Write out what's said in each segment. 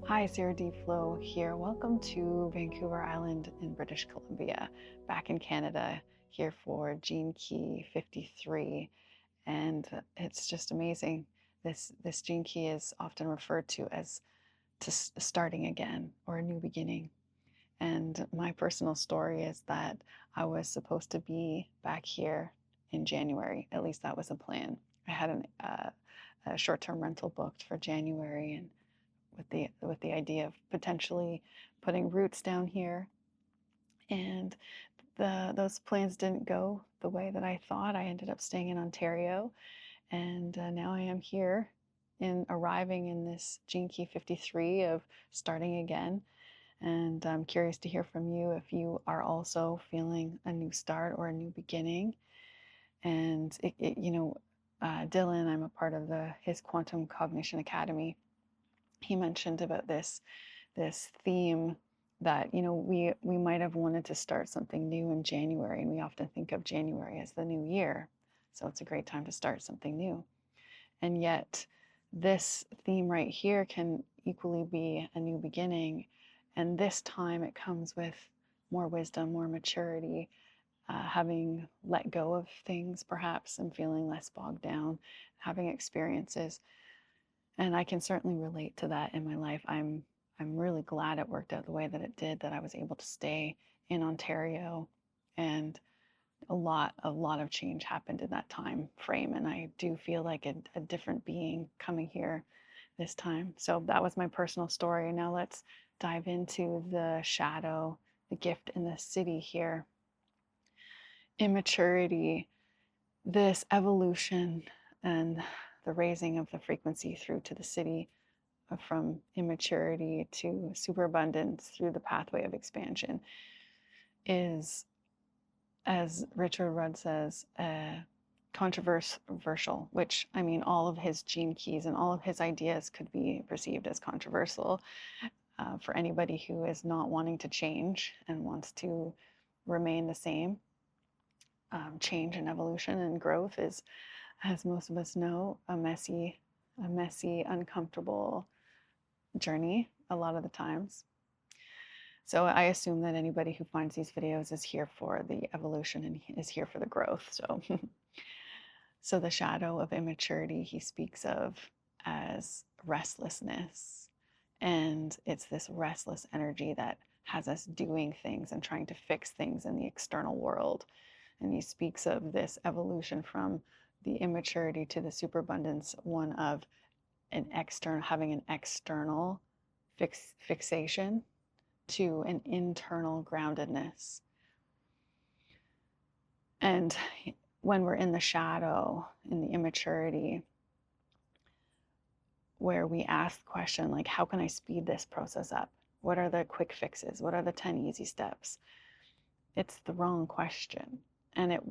Hi, Sarah D. Flo here. Welcome to Vancouver Island in British Columbia, back in Canada, here for Gene Key 53. And it's just amazing. This Gene Key is often referred to as starting again or a new beginning. And my personal story is that I was supposed to be back here in January. At least that was the plan. I had a short-term rental booked for January, and with the idea of potentially putting roots down here. And those plans didn't go the way that I thought. I ended up staying in Ontario, and now I am here in arriving in this Gene Key 53 of starting again. And I'm curious to hear from you if you are also feeling a new start or a new beginning. And Dylan, I'm a part of his Quantum Cognition Academy. He mentioned about this theme that we might have wanted to start something new in January, and we often think of January as the new year, so it's a great time to start something new. And yet this theme right here can equally be a new beginning, and this time it comes with more wisdom, more maturity, having let go of things perhaps and feeling less bogged down, having experiences. And I can certainly relate to that in my life. I'm really glad it worked out the way that it did, that I was able to stay in Ontario, and a lot of change happened in that time frame, and I do feel like a different being coming here this time. So that was my personal story. Now let's dive into the shadow, the gift in the city here. Immaturity, this evolution and the raising of the frequency through to the city, from immaturity to superabundance through the pathway of expansion, is, as Richard Rudd says, controversial, which, I mean, all of his gene keys and all of his ideas could be perceived as controversial for anybody who is not wanting to change and wants to remain the same. Change and evolution and growth is, as most of us know, a messy, uncomfortable journey a lot of the times. So I assume that anybody who finds these videos is here for the evolution and is here for the growth. So the shadow of immaturity he speaks of as restlessness. And it's this restless energy that has us doing things and trying to fix things in the external world. And he speaks of this evolution from the immaturity to the superabundance, one of having an external fixation to an internal groundedness. And when we're in the shadow, in the immaturity, where we ask the question, like, how can I speed this process up? What are the quick fixes? What are the 10 easy steps? It's the wrong question. And it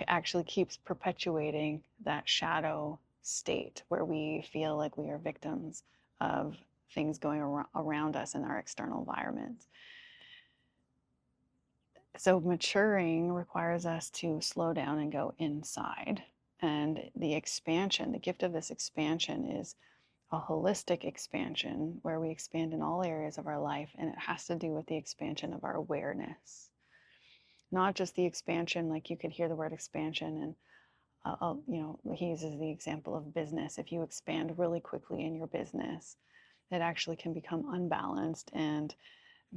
actually keeps perpetuating that shadow state where we feel like we are victims of things going around us in our external environment. So maturing requires us to slow down and go inside. And the expansion, the gift of this expansion, is a holistic expansion where we expand in all areas of our life, and it has to do with the expansion of our awareness. Not just the expansion, like you could hear the word expansion, and he uses the example of business. If you expand really quickly in your business, it actually can become unbalanced and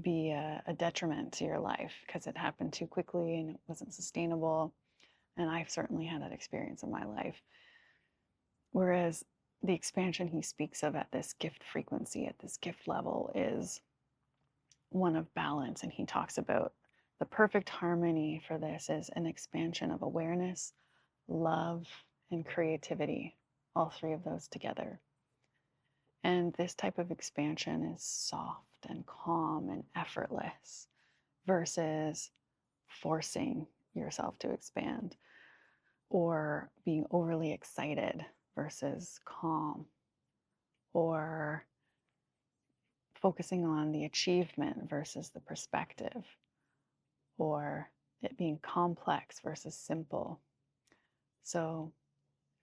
be a detriment to your life because it happened too quickly and it wasn't sustainable. And I've certainly had that experience in my life. Whereas the expansion he speaks of at this gift frequency, at this gift level, is one of balance. And he talks about the perfect harmony for this is an expansion of awareness, love, and creativity, all three of those together. And this type of expansion is soft and calm and effortless versus forcing yourself to expand, or being overly excited versus calm, or focusing on the achievement versus the perspective, or it being complex versus simple. So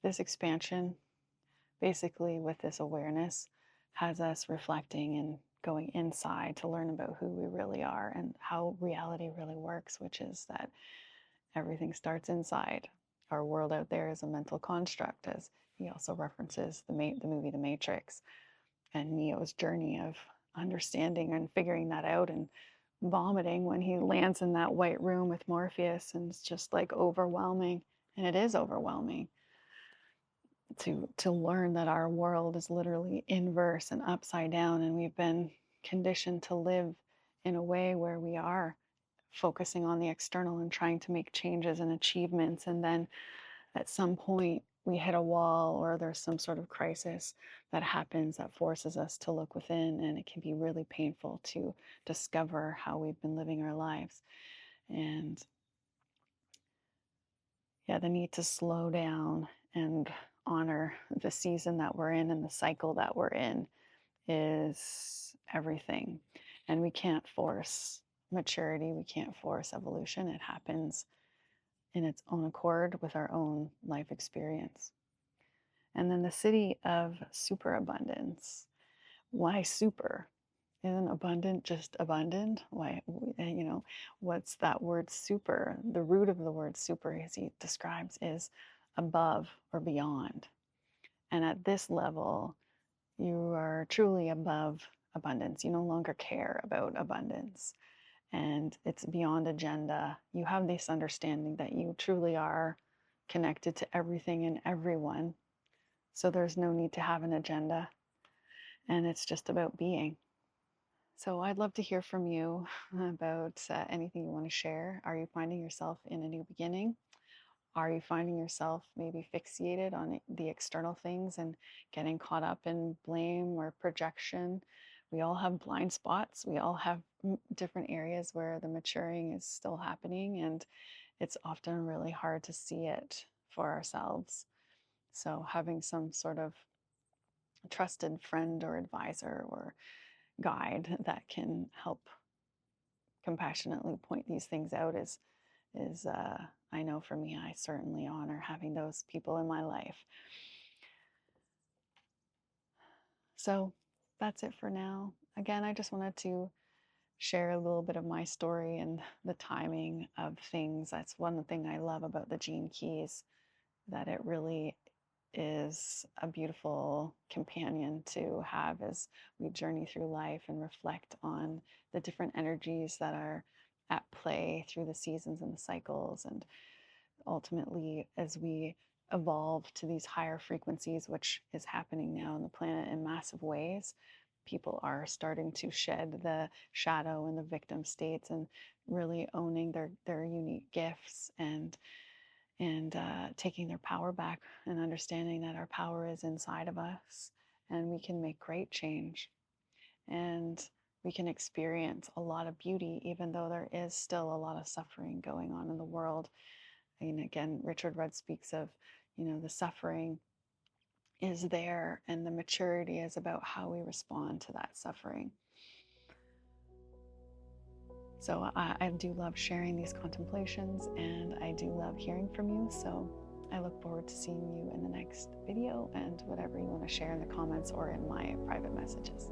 this expansion, basically with this awareness, has us reflecting and going inside to learn about who we really are and how reality really works, which is that everything starts inside. Our world out there is a mental construct, as he also references the movie The Matrix and Neo's journey of understanding and figuring that out and vomiting when he lands in that white room with Morpheus, and it's just like overwhelming. And it is overwhelming to learn that our world is literally inverse and upside down, and we've been conditioned to live in a way where we are focusing on the external and trying to make changes and achievements, and then at some point we hit a wall or there's some sort of crisis that happens that forces us to look within, and it can be really painful to discover how we've been living our lives. And yeah, the need to slow down and honor the season that we're in and the cycle that we're in is everything. And we can't force maturity, we can't force evolution. It happens in its own accord with our own life experience. And then the city of superabundance. Why super? Isn't abundant just abundant? Why, what's that word super? The root of the word super, as he describes, is above or beyond. And at this level, you are truly above abundance. You no longer care about abundance. And it's beyond agenda. You have this understanding that you truly are connected to everything and everyone. So there's no need to have an agenda. And it's just about being. So I'd love to hear from you about anything you want to share. Are you finding yourself in a new beginning? Are you finding yourself maybe fixated on the external things and getting caught up in blame or projection? We all have blind spots. We all have different areas where the maturing is still happening, and it's often really hard to see it for ourselves. So having some sort of trusted friend or advisor or guide that can help compassionately point these things out is I know for me, I certainly honor having those people in my life. So that's it for now. Again, I just wanted to share a little bit of my story and the timing of things. That's one thing I love about the Gene Keys, that it really is a beautiful companion to have as we journey through life and reflect on the different energies that are at play through the seasons and the cycles. And ultimately, as we evolve to these higher frequencies, which is happening now on the planet in massive ways, people are starting to shed the shadow and the victim states and really owning their unique gifts and taking their power back and understanding that our power is inside of us and we can make great change and we can experience a lot of beauty even though there is still a lot of suffering going on in the world. And again, Richard Rudd speaks of, the suffering is there and the maturity is about how we respond to that suffering. So I do love sharing these contemplations and I do love hearing from you. So I look forward to seeing you in the next video and whatever you want to share in the comments or in my private messages.